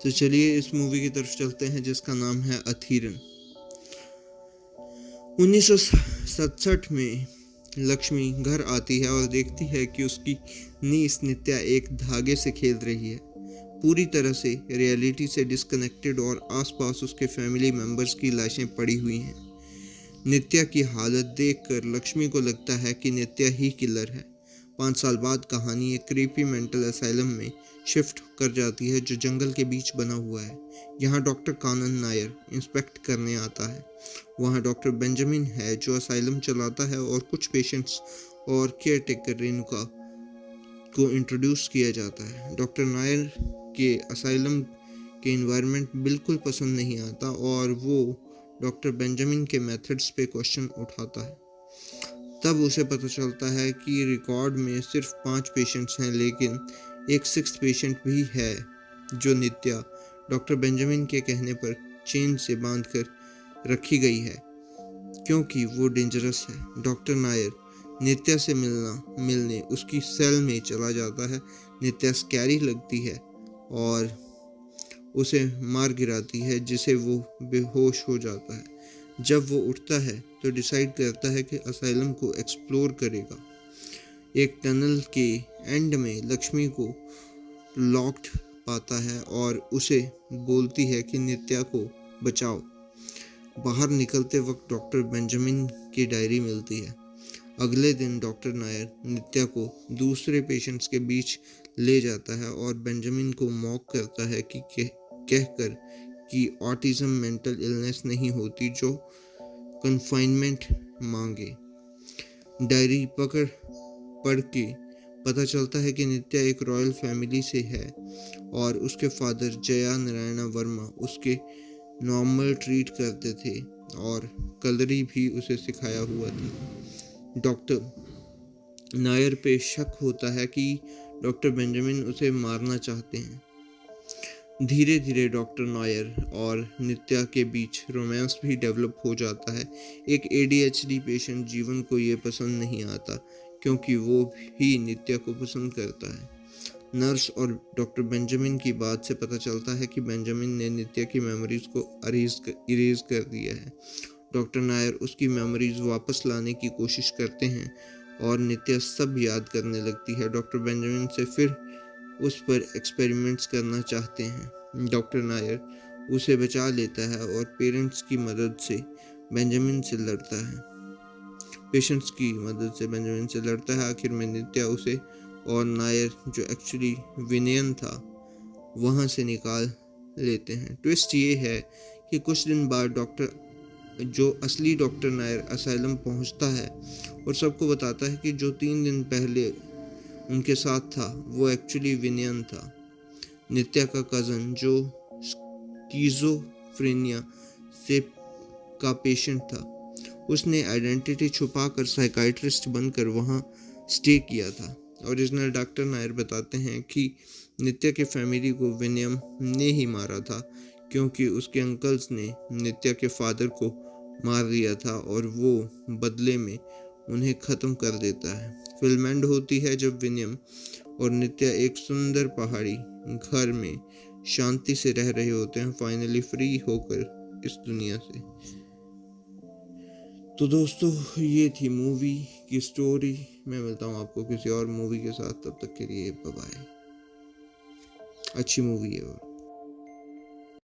तो चलिए इस मूवी की तरफ चलते हैं जिसका नाम है अथीरन। 1967 में लक्ष्मी घर आती है और देखती है कि उसकी नीस नित्या एक धागे से खेल रही है, पूरी तरह से रियलिटी से डिस्कनेक्टेड, और आसपास उसके फैमिली मेंबर्स की लाशें पड़ी हुई हैं। नित्या की हालत देखकर लक्ष्मी को लगता है कि नित्या ही किलर है। 5 साल बाद कहानी एक क्रीपी मेंटल असाइलम में शिफ्ट कर जाती है जो जंगल के बीच बना हुआ है। यहाँ डॉक्टर कानन नायर इंस्पेक्ट करने आता है। वहाँ डॉक्टर बेंजामिन है जो असाइलम चलाता है, और कुछ पेशेंट्स और केयर टेकर रेणुका को इंट्रोड्यूस किया जाता है। डॉक्टर नायर के असाइलम के इन्वायरमेंट बिल्कुल पसंद नहीं आता और वो डॉक्टर बेंजामिन के मेथड्स पे क्वेश्चन उठाता है। तब उसे पता चलता है कि रिकॉर्ड में सिर्फ 5 पेशेंट्स हैं, लेकिन एक 6th पेशेंट भी है जो नित्या डॉक्टर बेंजामिन के कहने पर चेन से बांध कर रखी गई है क्योंकि वो डेंजरस है। डॉक्टर नायर नित्या से मिलने उसकी सेल में चला जाता है। नित्या स्कैरी लगती है और उसे मार गिराती है, जिसे वो बेहोश हो जाता है। जब वो उठता है तो डिसाइड करता है कि असाइलम को एक्सप्लोर करेगा। एक टनल के एंड में लक्ष्मी को लॉक्ड पाता है और उसे बोलती है कि नित्या को बचाओ। बाहर निकलते वक्त डॉक्टर बेंजामिन की डायरी मिलती है। अगले दिन डॉक्टर नायर नित्या को दूसरे पेशेंट्स के बीच ले जाता है और बेंजामिन को मॉक करता है कि कहकर कि ऑटिज्म मेंटल इलनेस नहीं होती जो कन्फाइनमेंट मांगे। डायरी पढ़ के पता चलता है कि नित्या एक रॉयल फैमिली से है और उसके फादर जया नारायण वर्मा उसके नॉर्मल ट्रीट करते थे और कलरी भी उसे सिखाया हुआ था। डॉक्टर नायर पे शक होता है कि डॉक्टर बेंजामिन उसे मारना चाहते हैं। धीरे धीरे डॉक्टर नायर और नित्या के बीच रोमांस भी डेवलप हो जाता है। एक ADHD पेशेंट जीवन को ये पसंद नहीं आता क्योंकि वो भी नित्या को पसंद करता है। नर्स और डॉक्टर बेंजामिन की बात से पता चलता है कि बेंजामिन ने नित्या की मेमोरीज को इरेज कर दिया है। डॉक्टर नायर उसकी मेमोरीज वापस लाने की कोशिश करते हैं और नित्या सब याद करने लगती है। डॉक्टर बेंजामिन से फिर उस पर एक्सपेरिमेंट्स करना चाहते हैं। डॉक्टर नायर उसे बचा लेता है और पेरेंट्स की मदद से बेंजामिन से लड़ता है। आखिर में नित्या उसे और नायर जो एक्चुअली विनयन था वहां से निकाल लेते हैं। ट्विस्ट ये है कि कुछ दिन बाद असली डॉक्टर नायर असाइलम पहुंचता है और सबको बताता है कि जो 3 दिन पहले उनके साथ था वो एक्चुअली विनयन था, नित्या का कज़न जो स्किज़ोफ्रेनिया से का पेशेंट था। उसने आइडेंटिटी छुपाकर साइकाइट्रिस्ट बनकर वहां स्टे किया था। ओरिजिनल डॉक्टर नायर बताते हैं कि नित्या के फैमिली को विनयम ने ही मारा था क्योंकि उसके अंकल्स ने नित्या के फादर को मार दिया था और वो बदले में उन्हें ख़त्म कर देता है। फिल्म एंड होती है जब विनयम और नित्या एक सुंदर पहाड़ी घर में शांति से रह रहे होते हैं, फाइनली फ्री होकर इस दुनिया से। तो दोस्तों ये थी मूवी की स्टोरी। मैं मिलता हूँ आपको किसी और मूवी के साथ, तब तक के लिए बाय बाय। अच्छी मूवी है।